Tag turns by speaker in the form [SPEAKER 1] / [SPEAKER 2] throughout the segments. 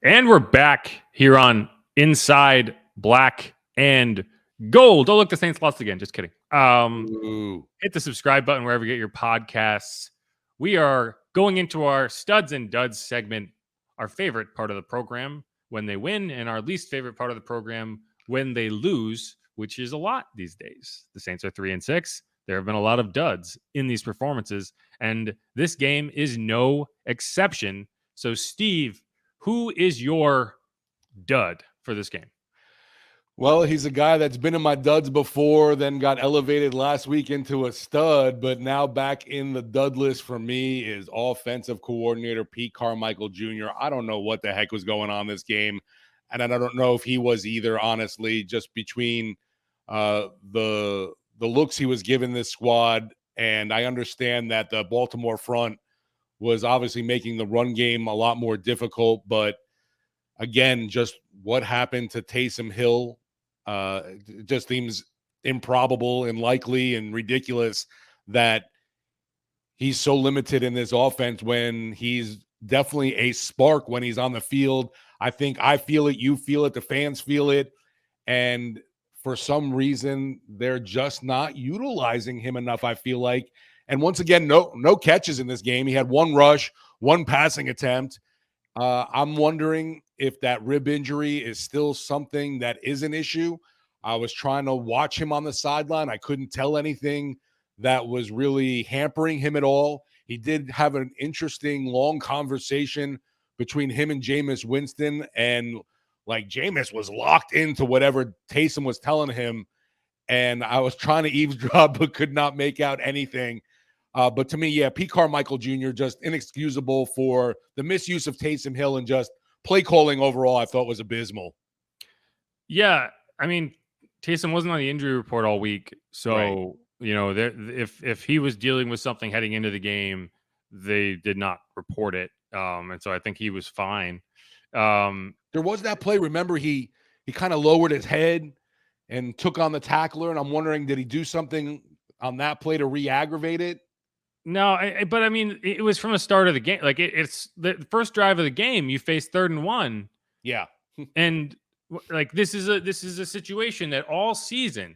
[SPEAKER 1] And we're back here on Inside Black and Gold. Oh, look, the Saints lost again. Just kidding. Hit the subscribe button wherever you get your podcasts. We are going into our Studs and Duds segment, our favorite part of the program when they win, and our least favorite part of the program when they lose, which is a lot these days. The Saints are 3-6. There have been a lot of duds in these performances, and this game is no exception. So, Steve, who is your dud for this game?
[SPEAKER 2] Well, he's a guy that's been in my duds before, then got elevated last week into a stud, but now back in the dud list for me is offensive coordinator Pete Carmichael Jr. I don't know what the heck was going on this game, and I don't know if he was either, honestly, just between the looks he was giving this squad, and I understand that the Baltimore front was obviously making the run game a lot more difficult, but again, just what happened to Taysom Hill just seems improbable and likely and ridiculous that he's so limited in this offense when he's definitely a spark when he's on the field. I think I feel it, you feel it, the fans feel it, and for some reason they're just not utilizing him enough, I feel like. And once again, no catches in this game. He had one rush, one passing attempt. I'm wondering if that rib injury is still something that is an issue. I was trying to watch him on the sideline. I couldn't tell anything that was really hampering him at all. He did have an interesting long conversation between him and Jameis Winston, and like Jameis was locked into whatever Taysom was telling him, and I was trying to eavesdrop but could not make out anything. But to me, yeah, Pete Carmichael Jr. just inexcusable for the misuse of Taysom Hill, and just play calling overall I thought was abysmal.
[SPEAKER 1] Yeah, I mean, Taysom wasn't on the injury report all week, so
[SPEAKER 2] Right.
[SPEAKER 1] you know, if he was dealing with something heading into the game, they did not report it, and so I think he was fine.
[SPEAKER 2] There was that play. Remember, he kind of lowered his head and took on the tackler, and I'm wondering, did he do something on that play to re-aggravate it?
[SPEAKER 1] No, but I mean, it was from the start of the game. Like it's the first drive of the game. You face 3rd and 1.
[SPEAKER 2] Yeah,
[SPEAKER 1] and like this is a situation that all season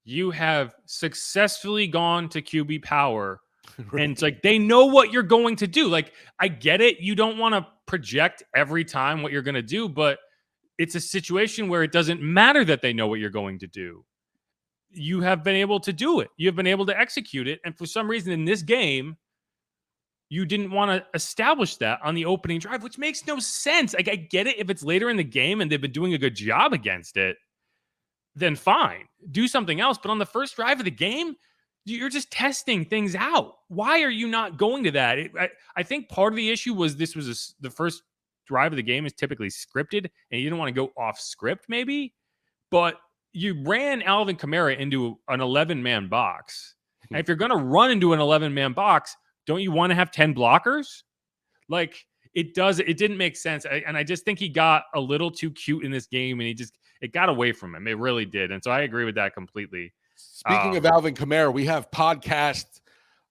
[SPEAKER 1] you have successfully gone to QB power,
[SPEAKER 2] right.
[SPEAKER 1] and it's like they know what you're going to do. Like I get it, you don't want to project every time what you're going to do, but it's a situation where it doesn't matter that they know what you're going to do. You have been able to do it. You have been able to execute it. And for some reason in this game, you didn't want to establish that on the opening drive, which makes no sense. Like, I get it if it's later in the game and they've been doing a good job against it, then fine. Do something else. But on the first drive of the game, you're just testing things out. Why are you not going to that? I think part of the issue was this was the first drive of the game is typically scripted, and you didn't want to go off script maybe. But you ran Alvin Kamara into an 11-man box. And if you're going to run into an 11-man box, don't you want to have 10 blockers? Like it didn't make sense. And I just think he got a little too cute in this game, and it got away from him. It really did. And so I agree with that completely.
[SPEAKER 2] Speaking of Alvin Kamara, we have podcast,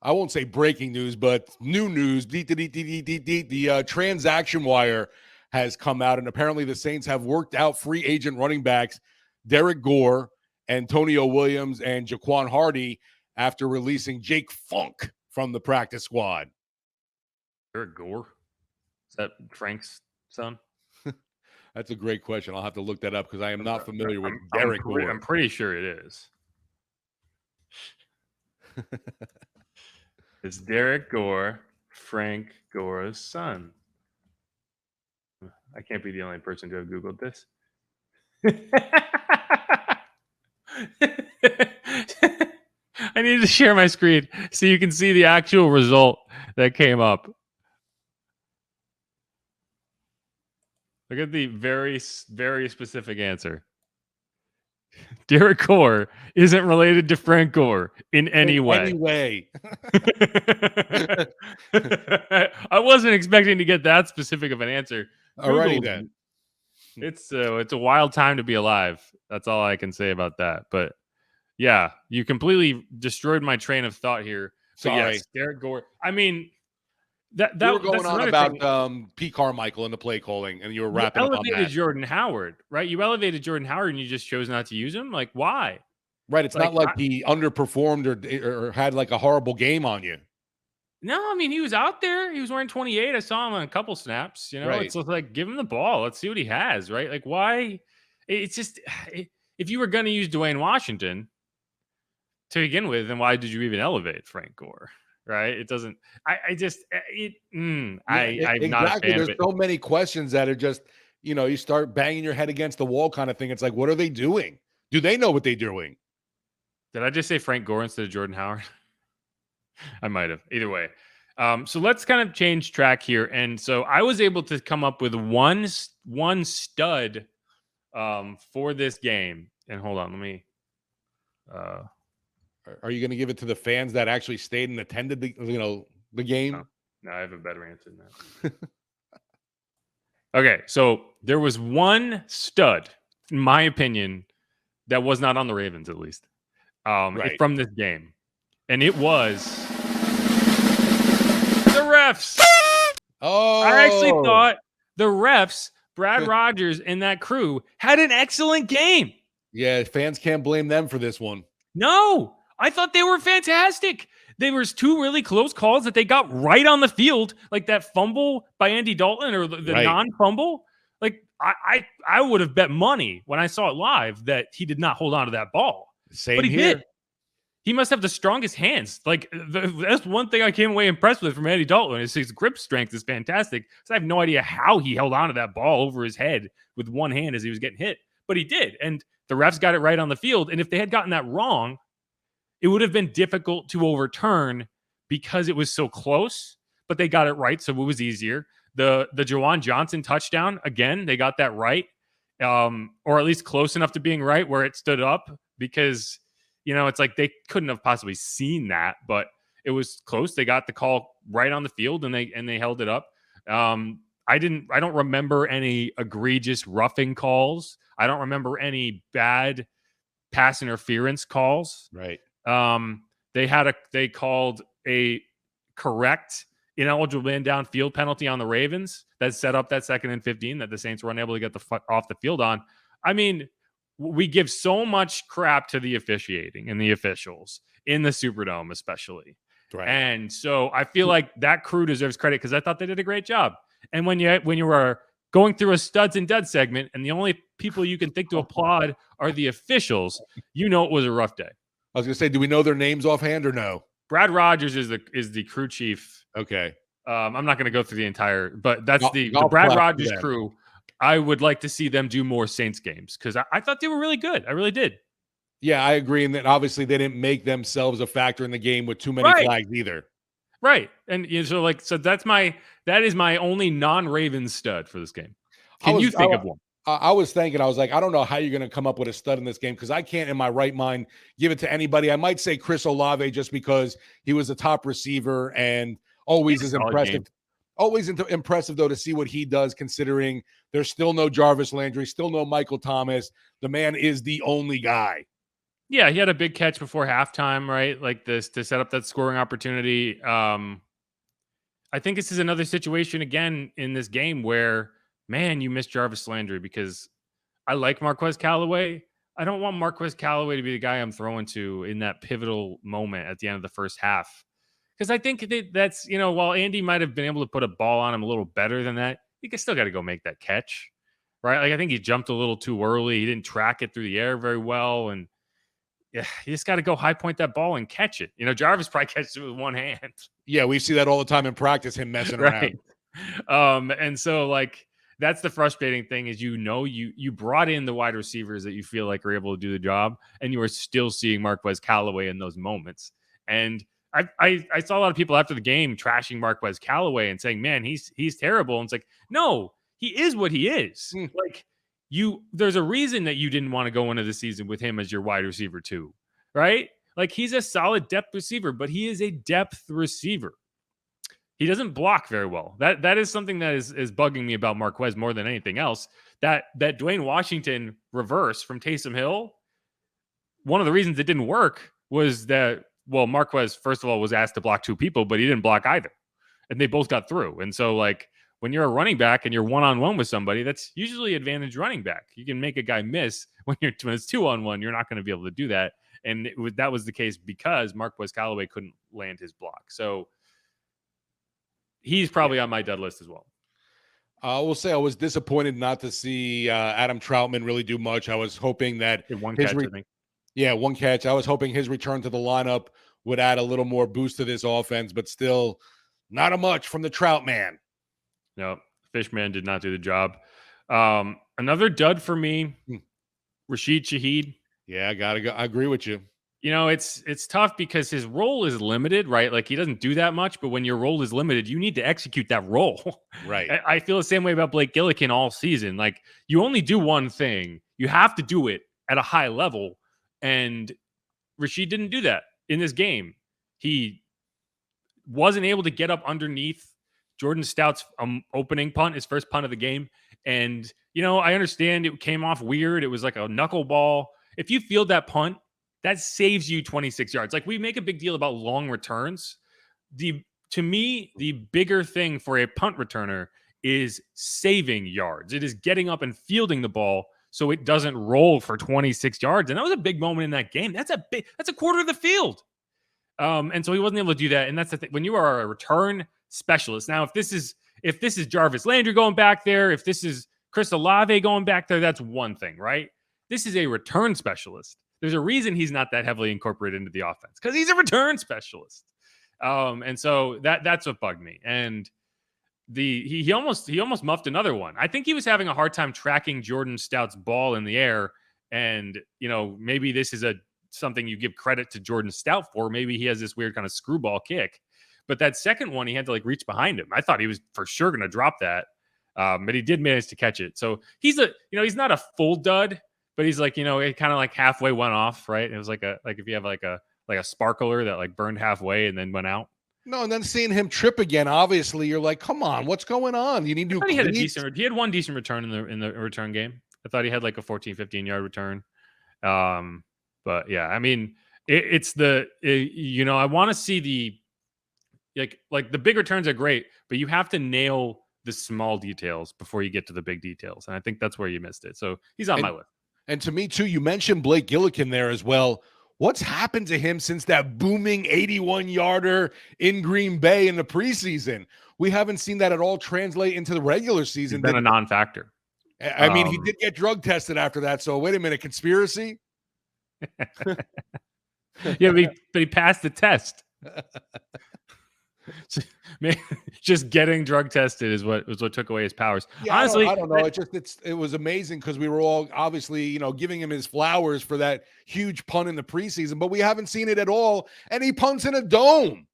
[SPEAKER 2] I won't say breaking news, but new news. The transaction wire has come out, and apparently the Saints have worked out free agent running backs Derek Gore, Antonio Williams, and Jaquan Hardy after releasing Jake Funk from the practice squad.
[SPEAKER 1] Derek Gore? Is that Frank's son?
[SPEAKER 2] That's a great question. I'll have to look that up because I am not familiar with Derek Gore.
[SPEAKER 1] I'm pretty sure it is. It's Derek Gore, Frank Gore's son. I can't be the only person to have Googled this. I need to share my screen so you can see the actual result that came up. Look at the very, very specific answer. Derek Gore isn't related to Frank Gore in any way. I wasn't expecting to get that specific of an answer.
[SPEAKER 2] Alrighty then.
[SPEAKER 1] It's a wild time to be alive. That's all I can say about that. But yeah, you completely destroyed my train of thought here. So
[SPEAKER 2] Sorry.
[SPEAKER 1] yes, Derek Gore. I mean,
[SPEAKER 2] You were going
[SPEAKER 1] That's
[SPEAKER 2] on
[SPEAKER 1] another
[SPEAKER 2] about
[SPEAKER 1] thing.
[SPEAKER 2] Pete Carmichael and the play calling, and you were
[SPEAKER 1] You
[SPEAKER 2] wrapping up on
[SPEAKER 1] elevated
[SPEAKER 2] that.
[SPEAKER 1] Jordan Howard, right? You elevated Jordan Howard, and you just chose not to use him. Like, why?
[SPEAKER 2] Right, it's
[SPEAKER 1] Like,
[SPEAKER 2] not like he underperformed or had, like, a horrible game on you.
[SPEAKER 1] no, I mean, he was out there. He was wearing 28. I saw him on a couple snaps.
[SPEAKER 2] Right.
[SPEAKER 1] It's just like, give him the ball. Let's see what he has, right? Like, why? It's just if you were going to use Dwayne Washington to begin with, then why did you even elevate Frank Gore? Right? It doesn't. I just
[SPEAKER 2] Yeah,
[SPEAKER 1] I'm not a
[SPEAKER 2] exactly.
[SPEAKER 1] fan of
[SPEAKER 2] There's
[SPEAKER 1] it.
[SPEAKER 2] so many questions that are just, you start banging your head against the wall kind of thing. It's like, what are they doing? Do they know what they're doing?
[SPEAKER 1] Did I just say Frank Gore instead of Jordan Howard? I might have. Either way. So let's kind of change track here. And so I was able to come up with one stud for this game. And hold on, let me. Uh,
[SPEAKER 2] Are you going to give it to the fans that actually stayed and attended the
[SPEAKER 1] no,
[SPEAKER 2] game?
[SPEAKER 1] no, I have a better answer than that. Okay, so there was one stud, in my opinion, that was not on the Ravens at least,
[SPEAKER 2] Right.
[SPEAKER 1] from this game, and it was the refs. I actually
[SPEAKER 2] Oh,
[SPEAKER 1] thought the refs, Brad Rogers and that crew, had an excellent game.
[SPEAKER 2] yeah. Fans can't blame them for this one.
[SPEAKER 1] No, I thought they were fantastic. There was two really close calls that they got right on the field, like that fumble by Andy Dalton or the
[SPEAKER 2] Right.
[SPEAKER 1] non-fumble. Like I would have bet money when I saw it live that he did not hold on to that ball, but
[SPEAKER 2] Same
[SPEAKER 1] he did.
[SPEAKER 2] here.
[SPEAKER 1] He must have the strongest hands. Like that's one thing I came away impressed with from Andy Dalton is his grip strength is fantastic. So I have no idea how he held on to that ball over his head with one hand as he was getting hit, but he did. And the refs got it right on the field. And if they had gotten that wrong, it would have been difficult to overturn because it was so close. But they got it right, so it was easier. The Jawan Johnson touchdown again, they got that right, or at least close enough to being right where it stood up because it's like they couldn't have possibly seen that, but it was close. They got the call right on the field and they held it up. I don't remember any egregious roughing calls. I don't remember any bad pass interference calls.
[SPEAKER 2] Right.
[SPEAKER 1] They called a correct ineligible man downfield penalty on the Ravens that set up that 2nd and 15 that the Saints were unable to get off the field on. I mean, we give so much crap to the officiating and the officials in the Superdome, especially.
[SPEAKER 2] Right.
[SPEAKER 1] And so I feel like that crew deserves credit because I thought they did a great job. And when you were going through a studs and duds segment, and the only people you can think to applaud are the officials, it was a rough day.
[SPEAKER 2] I was going to say, do we know their names offhand or no?
[SPEAKER 1] Brad Rogers is the crew chief.
[SPEAKER 2] Okay.
[SPEAKER 1] I'm not going to go through the entire, but that's the
[SPEAKER 2] Golf
[SPEAKER 1] Brad
[SPEAKER 2] clap
[SPEAKER 1] Rogers
[SPEAKER 2] for them.
[SPEAKER 1] crew. I would like to see them do more Saints games because I thought they were really good. I really did.
[SPEAKER 2] Yeah, I agree. And that obviously they didn't make themselves a factor in the game with too many flags either.
[SPEAKER 1] Right. And so that is my only non-Ravens stud for this game. Can you think of one?
[SPEAKER 2] I was thinking, I was like, I don't know how you're going to come up with a stud in this game because I can't in my right mind give it to anybody. I might say Chris Olave just because he was a top receiver and always is impressive. Always impressive, though, to see what he does, considering there's still no Jarvis Landry, still no Michael Thomas. The man is the only guy.
[SPEAKER 1] Yeah, he had a big catch before halftime, right? Like this to set up that scoring opportunity. I think this is another situation again in this game where, man, you miss Jarvis Landry because I like Marquez Callaway. I don't want Marquez Callaway to be the guy I'm throwing to in that pivotal moment at the end of the first half. Because I think that's, while Andy might have been able to put a ball on him a little better than that, he still got to go make that catch, right? Like I think he jumped a little too early. He didn't track it through the air very well. And yeah, you just got to go high point that ball and catch it. Jarvis probably catches it with one hand.
[SPEAKER 2] Yeah, we see that all the time in practice, him messing
[SPEAKER 1] Right.
[SPEAKER 2] around.
[SPEAKER 1] And so like that's the frustrating thing is you brought in the wide receivers that you feel like are able to do the job, and you are still seeing Marquez Callaway in those moments. And I saw a lot of people after the game trashing Marquez Callaway and saying, man, he's terrible. And it's like, no, he is what he is. Like there's a reason that you didn't want to go into the season with him as your wide receiver too, right? Like he's a solid depth receiver, but he is a depth receiver. He doesn't block very well. That is something that is bugging me about Marquez more than anything else. That Dwayne Washington reverse from Taysom Hill, one of the reasons it didn't work was that, well, Marquez, first of all, was asked to block two people, but he didn't block either. and they both got through. And so, like, when you're a running back and you're one-on-one with somebody, that's usually advantage running back. You can make a guy miss when it's 2-on-1. You're not going to be able to do that. And that was the case because Marquez Callaway couldn't land his block. So he's probably on my dud list as well.
[SPEAKER 2] I will say I was disappointed not to see Adam Troutman really do much. I was hoping that
[SPEAKER 1] one catch, I think.
[SPEAKER 2] Yeah, one catch. I was hoping his return to the lineup would add a little more boost to this offense, but still not a much from the Trout man.
[SPEAKER 1] No, Fishman did not do the job. Another dud for me, Rashid Shaheed.
[SPEAKER 2] Yeah, I agree with you.
[SPEAKER 1] You know, it's tough because his role is limited, right? Like, he doesn't do that much, but when your role is limited, you need to execute that role.
[SPEAKER 2] Right.
[SPEAKER 1] I feel the same way about Blake Gillikin all season. Like, you only do one thing. You have to do it at a high level. And Rashid didn't do that in this game. He wasn't able to get up underneath Jordan Stout's opening punt, his first punt of the game. And, you know, I understand it came off weird. It was like a knuckleball. If you field that punt, that saves you 26 yards. Like, we make a big deal about long returns. To me, the bigger thing for a punt returner is saving yards. It is getting up and fielding the ball so it doesn't roll for 26 yards. And that was a big moment in that game. That's a quarter of the field. And so he wasn't able to do that. And that's the thing. When you are a return specialist, now if this is Jarvis Landry going back there, if this is Chris Olave going back there, that's one thing, right? This is a return specialist. There's a reason he's not that heavily incorporated into the offense, because he's a return specialist. And so that's what bugged me. And he almost muffed another one. I think he was having a hard time tracking Jordan Stout's ball in the air. And, you know, maybe this is something you give credit to Jordan Stout for. Maybe he has this weird kind of screwball kick. But that second one, he had to like reach behind him. I thought he was for sure going to drop that. But he did manage to catch it. So he's not a full dud, but he's like, you know, it kind of like halfway went off, right? It was like if you have like a sparkler that like burned halfway and then went out.
[SPEAKER 2] No, and then seeing him trip again, obviously you're like, come on, what's going on? You need to.
[SPEAKER 1] He had one decent return in the return game. I thought he had like a 14, 15-yard return. But yeah, I mean, you know, I want to see the like the big returns are great, but you have to nail the small details before you get to the big details. And I think that's where you missed it. So he's on my list.
[SPEAKER 2] And to me too, you mentioned Blake Gillikin there as well. What's happened to him since that booming 81-yarder in Green Bay in the preseason? We haven't seen that at all translate into the regular season.
[SPEAKER 1] He's been a non-factor.
[SPEAKER 2] I mean, he did get drug tested after that. So wait a minute, conspiracy?
[SPEAKER 1] Yeah, but he passed the test. So, just getting drug tested is what took away his powers.
[SPEAKER 2] Yeah, honestly, I don't know. It was amazing because we were all obviously, you know, giving him his flowers for that huge punt in the preseason, but we haven't seen it at all. And he punts in a dome.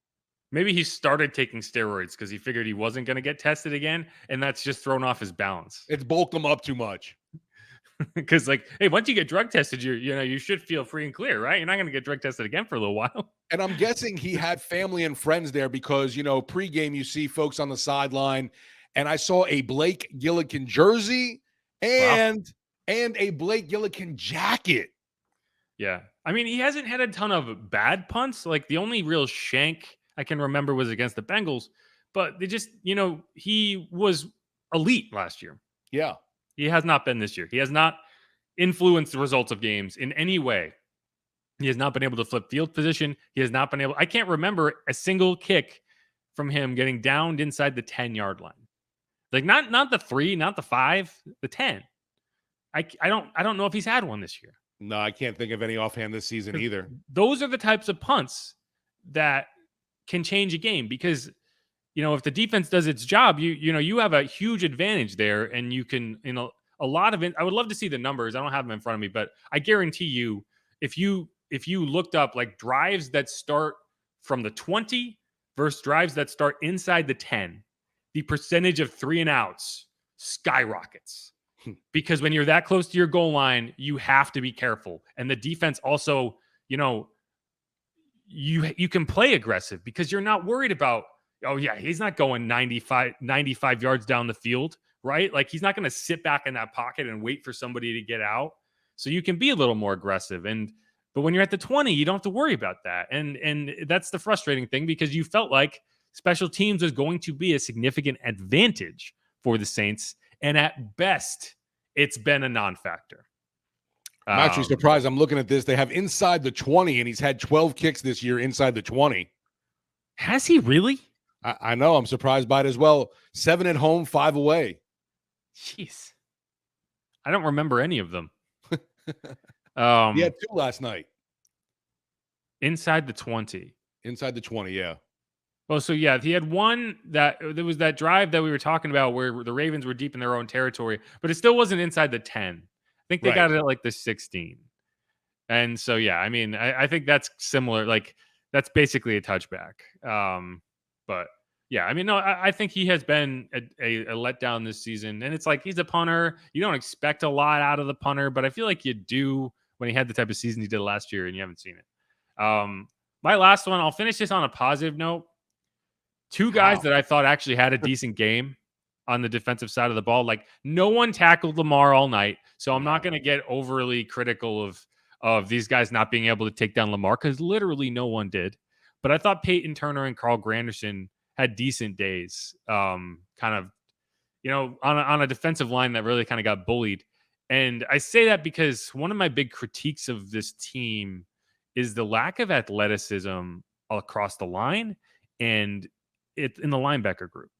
[SPEAKER 1] Maybe he started taking steroids because he figured he wasn't going to get tested again, and that's just thrown off his balance.
[SPEAKER 2] It's bulked him up too much.
[SPEAKER 1] Because, like, hey, once you get drug tested, you should feel free and clear, right? You're not going to get drug tested again for a little while.
[SPEAKER 2] And I'm guessing he had family and friends there because, you know, pregame you see folks on the sideline, and I saw a Blake Gillikin jersey and a Blake Gillikin jacket.
[SPEAKER 1] Yeah, I mean, he hasn't had a ton of bad punts. Like, the only real shank I can remember was against the Bengals, but they just, you know, he was elite last year.
[SPEAKER 2] Yeah.
[SPEAKER 1] He has not been this year. He has not influenced the results of games in any way. He has not been able to flip field position. He has not been able. I can't remember a single kick from him getting downed inside the 10-yard line. Like not the 3, not the 5, the 10. I don't know if he's had one this year.
[SPEAKER 2] No, I can't think of any offhand this season either.
[SPEAKER 1] Those are the types of punts that can change a game because, you know, if the defense does its job, you have a huge advantage there, and you can, you know, a lot of it. I would love to see the numbers. I don't have them in front of me, but I guarantee you, if you looked up like drives that start from the 20 versus drives that start inside the 10, the percentage of 3 and outs skyrockets. Because when you're that close to your goal line, you have to be careful. And the defense also, you know, you can play aggressive because you're not worried about, oh yeah, he's not going 95 yards down the field, right? Like, he's not going to sit back in that pocket and wait for somebody to get out. So you can be a little more aggressive. But when you're at the 20, you don't have to worry about that. And that's the frustrating thing, because you felt like special teams was going to be a significant advantage for the Saints. And at best, it's been a non-factor.
[SPEAKER 2] I'm actually surprised. I'm looking at this. They have inside the 20, and he's had 12 kicks this year inside the 20.
[SPEAKER 1] Has he really?
[SPEAKER 2] I know. I'm surprised by it as well. 7 at home, 5 away.
[SPEAKER 1] Jeez. I don't remember any of them.
[SPEAKER 2] He had 2 last night.
[SPEAKER 1] Inside the 20.
[SPEAKER 2] Inside the 20, yeah.
[SPEAKER 1] Well, so yeah, he had one that there was that drive that we were talking about where the Ravens were deep in their own territory, but it still wasn't inside the 10. I think they got it at like the 16. And so, yeah, I mean, I think that's similar. Like, that's basically a touchback. But yeah, I mean, no, I think he has been a letdown this season. And it's like he's a punter. You don't expect a lot out of the punter, but I feel like you do when he had the type of season he did last year and you haven't seen it. My last one, I'll finish this on a positive note. 2 guys that I thought actually had a decent game on the defensive side of the ball. Like, no one tackled Lamar all night, so I'm not going to get overly critical of these guys not being able to take down Lamar because literally no one did. But I thought Peyton Turner and Carl Granderson had decent days, kind of, on a defensive line that really kind of got bullied. And I say that because one of my big critiques of this team is the lack of athleticism across the line and it in the linebacker group.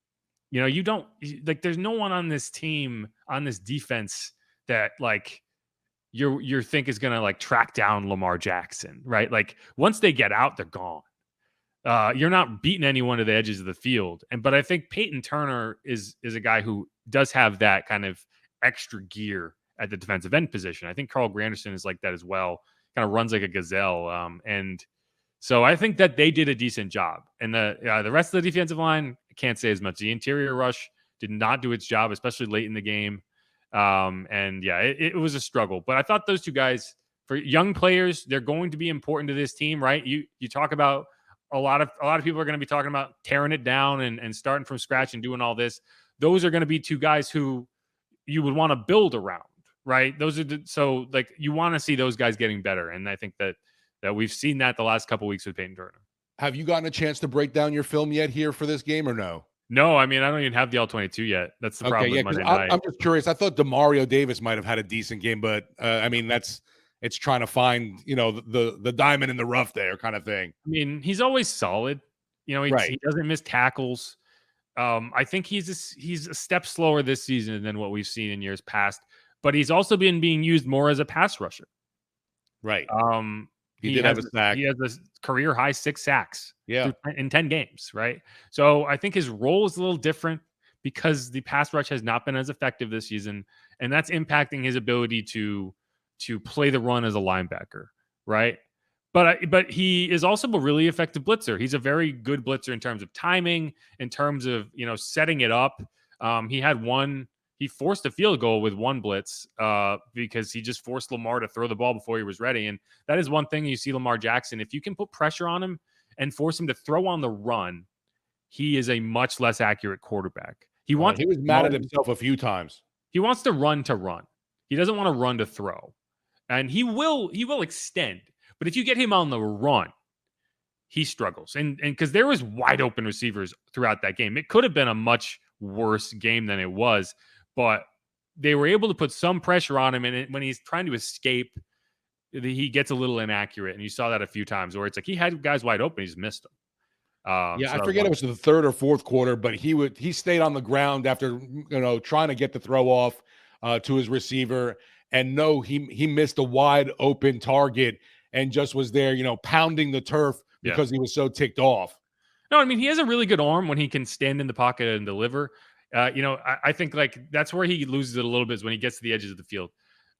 [SPEAKER 1] You don't like. There's no one on this team, on this defense, that like you think is gonna like track down Lamar Jackson, right? Like once they get out, they're gone. You're not beating anyone to the edges of the field. But I think Peyton Turner is a guy who does have that kind of extra gear at the defensive end position. I think Carl Granderson is like that as well. Kind of runs like a gazelle, and so I think that they did a decent job. And the rest of the defensive line, I can't say as much. The interior rush did not do its job, especially late in the game. And yeah, it was a struggle. But I thought those 2 guys, for young players, they're going to be important to this team, right? You talk about a lot of people are going to be talking about tearing it down and starting from scratch and doing all this. Those are going to be 2 guys who you would want to build around, right? Those are so like you want to see those guys getting better. And I think that we've seen that the last couple of weeks with Peyton Turner.
[SPEAKER 2] Have you gotten a chance to break down your film yet here for this game or no?
[SPEAKER 1] No, I mean, I don't even have the All-22 yet. That's the problem with Monday night.
[SPEAKER 2] I'm just curious. I thought Demario Davis might have had a decent game, but I mean, it's trying to find, the diamond in the rough there kind of thing.
[SPEAKER 1] I mean, he's always solid. He doesn't miss tackles. I think he's a step slower this season than what we've seen in years past, but he's also been being used more as a pass rusher.
[SPEAKER 2] Right.
[SPEAKER 1] He did have a sack. He has a career high 6 sacks in 10 games, right? So I think his role is a little different because the pass rush has not been as effective this season, and that's impacting his ability to play the run as a linebacker, right? But he is also a really effective blitzer. He's a very good blitzer in terms of timing, in terms of setting it up. He forced a field goal with one blitz because he just forced Lamar to throw the ball before he was ready. And that is one thing you see Lamar Jackson. If you can put pressure on him and force him to throw on the run, he is a much less accurate quarterback. He was
[SPEAKER 2] mad at himself a few times.
[SPEAKER 1] He wants to run. He doesn't want to run to throw. And he will extend. But if you get him on the run, he struggles. And because there was wide open receivers throughout that game. It could have been a much worse game than it was. But they were able to put some pressure on him. And when he's trying to escape, he gets a little inaccurate. And you saw that a few times where it's like he had guys wide open. He just missed them.
[SPEAKER 2] I forget it was the 3rd or 4th quarter, but he stayed on the ground after, trying to get the throw off to his receiver. And no, he missed a wide open target and just was there, pounding the turf because he was so ticked off.
[SPEAKER 1] No, I mean, he has a really good arm when he can stand in the pocket and deliver. I think like that's where he loses it a little bit is when he gets to the edges of the field.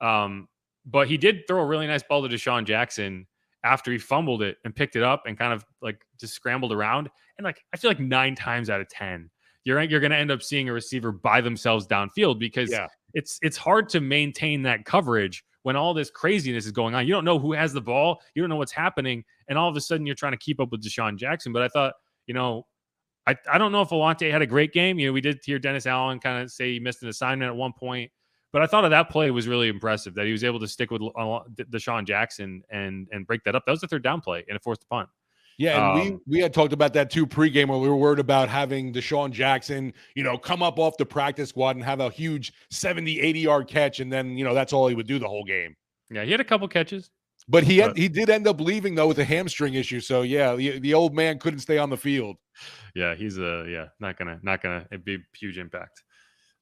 [SPEAKER 1] But he did throw a really nice ball to Deshaun Jackson after he fumbled it and picked it up and kind of like just scrambled around. And like, I feel like 9 times out of 10, you're going to end up seeing a receiver by themselves downfield because it's hard to maintain that coverage when all this craziness is going on. You don't know who has the ball. You don't know what's happening. And all of a sudden you're trying to keep up with Deshaun Jackson. But I thought, I don't know if Alante had a great game. We did hear Dennis Allen kind of say he missed an assignment at one point, but I thought of that play was really impressive that he was able to stick with Deshaun Jackson and break that up. That was the 3rd down play and it forced a punt.
[SPEAKER 2] Yeah, and we had talked about that too pregame where we were worried about having Deshaun Jackson, come up off the practice squad and have a huge 70, 80-yard catch, and then, that's all he would do the whole game.
[SPEAKER 1] Yeah, he had a couple catches.
[SPEAKER 2] But he did end up leaving, though, with a hamstring issue. So, yeah, the old man couldn't stay on the field.
[SPEAKER 1] Yeah, he's not gonna it'd be a huge impact.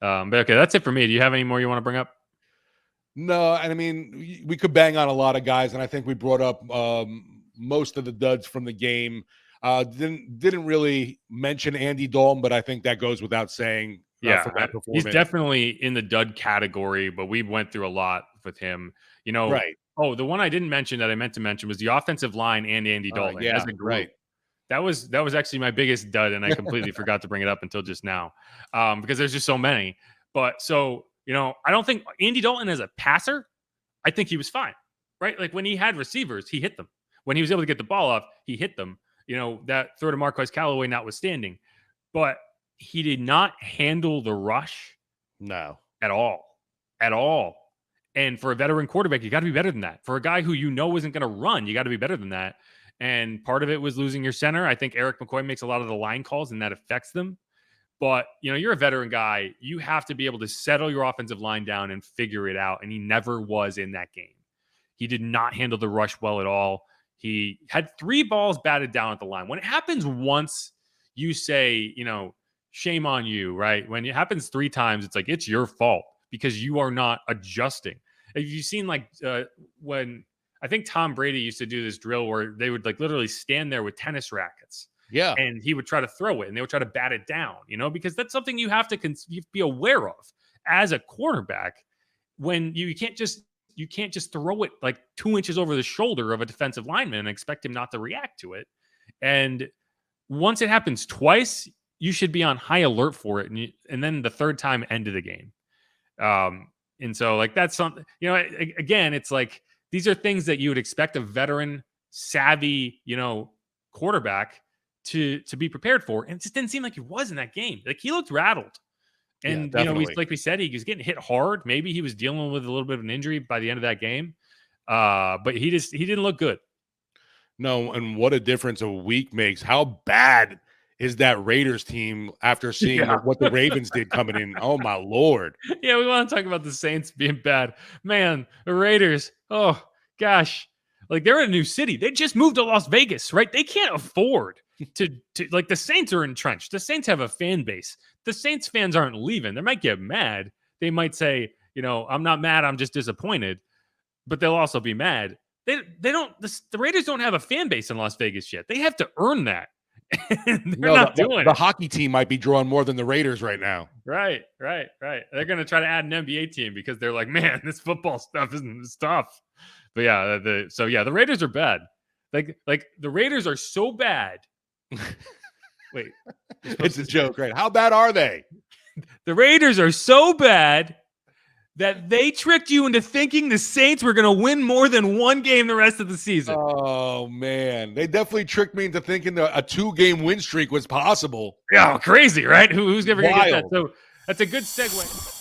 [SPEAKER 1] But okay, that's it for me. Do you have any more you want to bring up?
[SPEAKER 2] No, and I mean, we could bang on a lot of guys, and I think we brought up most of the duds from the game. Didn't really mention Andy Dalton, but I think that goes without saying.
[SPEAKER 1] Yeah,
[SPEAKER 2] For that
[SPEAKER 1] he's
[SPEAKER 2] performance.
[SPEAKER 1] definitely in the dud category, but we went through a lot with him.
[SPEAKER 2] Right.
[SPEAKER 1] Oh, the one I didn't mention that I meant to mention was the offensive line and Andy Dalton as a group.
[SPEAKER 2] Right.
[SPEAKER 1] That was actually my biggest dud, and I completely forgot to bring it up until just now because there's just so many. But so, I don't think Andy Dalton as a passer, I think he was fine, right? Like when he had receivers, he hit them. When he was able to get the ball off, he hit them. That throw to Marquez Callaway notwithstanding. But he did not handle the rush.
[SPEAKER 2] No.
[SPEAKER 1] At all. At all. And for a veteran quarterback, you got to be better than that. For a guy who isn't going to run, you got to be better than that. And part of it was losing your center. I think Eric McCoy makes a lot of the line calls, and that affects them. But, you're a veteran guy. You have to be able to settle your offensive line down and figure it out. And he never was in that game. He did not handle the rush well at all. He had 3 balls batted down at the line. When it happens once, you say, shame on you, right? When it happens 3 times, it's like, it's your fault because you are not adjusting. Have you seen when I think Tom Brady used to do this drill where they would literally stand there with tennis rackets.
[SPEAKER 2] Yeah.
[SPEAKER 1] And he would try to throw it and they would try to bat it down, because that's something you have to be aware of as a quarterback when you can't just throw it 2 inches over the shoulder of a defensive lineman and expect him not to react to it. And once it happens twice, you should be on high alert for it. And then the third time, end of the game. And so that's something, again, it's these are things that you would expect a veteran, savvy, quarterback to be prepared for. And it just didn't seem like he was in that game. He looked rattled. And, like we said, he was getting hit hard. Maybe he was dealing with a little bit of an injury by the end of that game. But he didn't look good.
[SPEAKER 2] No, and what a difference a week makes. How bad is that Raiders team after seeing what the Ravens did coming in? Oh, my Lord.
[SPEAKER 1] Yeah, we want to talk about the Saints being bad. Man, the Raiders, oh, gosh. They're in a new city. They just moved to Las Vegas, right? They can't afford to the Saints are entrenched. The Saints have a fan base. The Saints fans aren't leaving. They might get mad. They might say, I'm not mad. I'm just disappointed. But they'll also be mad. The Raiders don't have a fan base in Las Vegas yet. They have to earn that. They're not doing it.
[SPEAKER 2] The hockey team might be drawing more than the Raiders right now.
[SPEAKER 1] Right. They're going to try to add an NBA team because they're like, man, this football stuff isn't tough. But yeah, the Raiders are bad. The Raiders are so bad. Wait,
[SPEAKER 2] it's a joke, right? How bad are they?
[SPEAKER 1] The Raiders are so bad that they tricked you into thinking the Saints were going to win more than one game the rest of the season.
[SPEAKER 2] Oh, man. They definitely tricked me into thinking a 2-game win streak was possible.
[SPEAKER 1] Yeah, crazy, right? Who's ever going to get that? So that's a good segue.